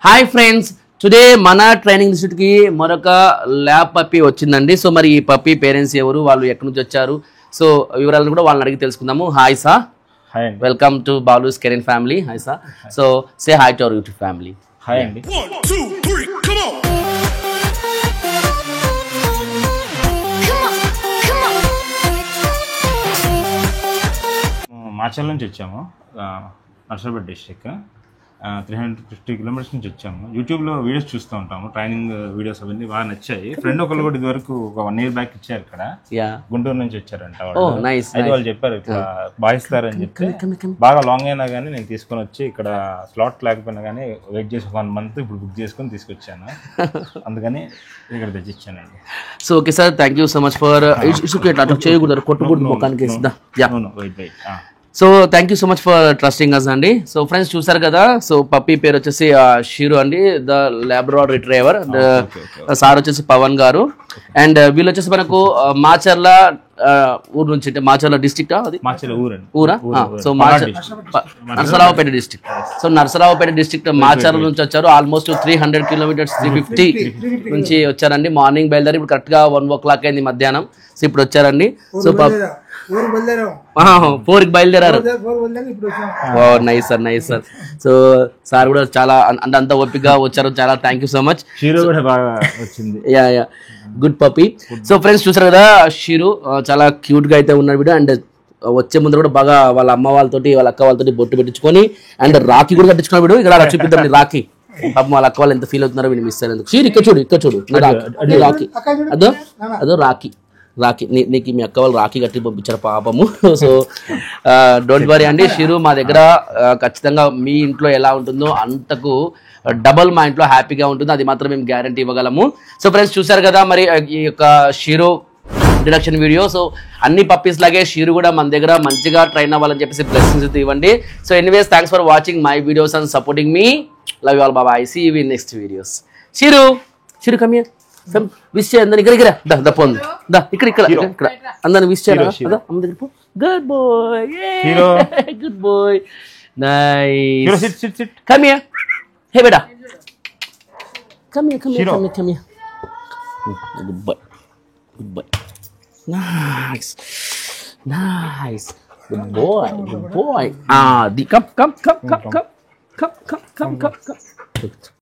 Hi friends, today మన training institute కి మరొక ల్యాబ్ పప్పీ వచ్చిందండి. సో మరి ఈ పప్పీ పేరెంట్స్ ఎవరు, వాళ్ళు ఎక్కడి నుంచి వచ్చారు, సో వివరాలను కూడా వాళ్ళని అడిగి తెలుసుకుందాము. హాయ్ సార్, హాయ్ అండి. వెల్కమ్ టు బాలూస్ కెరీన్ family. Hi sir. So say hi to our YouTube family. Hi అండి. మాచల్ నుంచి వచ్చాము, నర్సరావుపేట డిస్ట్రిక్ట్. 350 కిలోమీటర్స్ నుంచి వచ్చాము. యూట్యూబ్లో వీడియోస్ చూస్తూ ఉంటాము, ట్రైనింగ్ వీడియోస్ అవన్నీ బాగా నచ్చాయి. ఫ్రెండ్ ఒకళ్ళు కూడా ఇదివరకు ఒక 1 year బ్యాక్ ఇచ్చారు, ఇక్కడ గుంటూరు నుంచి వచ్చారంట వాళ్ళు. అయితే వాళ్ళు చెప్పారు ఇట్లా బాయిస్తారని చెప్తే బాగా లాంగ్ అయినా కానీ నేను తీసుకొని వచ్చి ఇక్కడ స్లాట్ లేకపోయినా కానీ వెయిట్ చేసి 1 month ఇప్పుడు బుక్ చేసుకొని తీసుకొచ్చాను. అందుకని ఇక్కడ తెచ్చిచ్చానండి. So okay sir, thank you so much for అటు చేయకూడదు, కొట్టుకూడదు ముఖానికి. So thank you so much for trusting us అండి. సో ఫ్రెండ్స్ చూసారు కదా, సో పప్పీ పేరు వచ్చేసి షీరు అండి, ద లాబ్రడార్ రిట్రీవర్. సార్ వచ్చేసి పవన్ గారు. అండ్ వీళ్ళు వచ్చేసి మనకు మాచర్ల ఊరు నుంచి, అంటే మాచర్ల డిస్ట్రిక్ట్, అది ఊరా? So Narasaraopet district. So Narasaraopet district Macherla నుంచి వచ్చారు. ఆల్మోస్ట్ 300 కిలోమీటర్స్ 350 నుంచి వచ్చారండి. మార్నింగ్ బయలుదేరి ఇప్పుడు కరెక్ట్ గా 1 o'clock అయింది మధ్యాహ్నం. సో ఇప్పుడు వచ్చారండి. సో 4కి బయలుదేరారు. Nice sir, nice sir. So sir కూడా చాలా అంటే అంత ఓపికగా వచ్చారు. చాలా thank you so much. Yeah yeah, good puppy. So friends చూసారు కదా, షీరు చాలా క్యూట్ గా అయితే ఉన్నాడు వీడు. అండ్ వచ్చే ముందు కూడా బాగా వాళ్ళ అమ్మ వాళ్ళతోటి, వాళ్ళ అక్క వాళ్ళతోటి బొట్టు పెట్టించుకొని అండ్ రాఖీ కూడా కట్టించుకున్నాడు వీడు. ఇక్కడ చూపిద్దాం రాఖీ. పాపం వాళ్ళ అక్క వాళ్ళు ఎంత ఫీల్ అవుతున్నారో వీడు మిస్ అయినందుకు. షీరు ఇక్కడ చూడు, ఇక్కడ చూడు రాఖీ. అదో అదో రాఖీ. నీకు మీ అక్క వాళ్ళు రాఖీ కట్టి పంపించారు పాపము. సో డోంట్ వరీ అండి, షిరు మా దగ్గర ఖచ్చితంగా మీ ఇంట్లో ఎలా ఉంటుందో అంతకు డబల్ మా ఇంట్లో హ్యాపీగా ఉంటుంది, అది మాత్రం మేము గ్యారంటీ ఇవ్వగలము. సో ఫ్రెండ్స్ చూసారు కదా మరి ఈ యొక్క షిరు ఇంట్రడక్షన్ వీడియో. సో అన్ని పప్పీస్ లాగే షీరు కూడా మన దగ్గర మంచిగా ట్రైన్ అవ్వాలని చెప్పేసి బ్లెస్సింగ్స్ ఇవ్వండి. So anyways, thanks for watching my videos and supporting me. Love you all, bye. I see you in next videos. షిరు కమ్ హియర్. విష్ చేయండి ఇక్కడ పొంది ఇక్కడ అందరిని విష్ చేయాలి. Good boy, good boy, nice. Come here. Hey బేటా, come here. Good boy, good boy, nice nice, good boy, good boy. Come.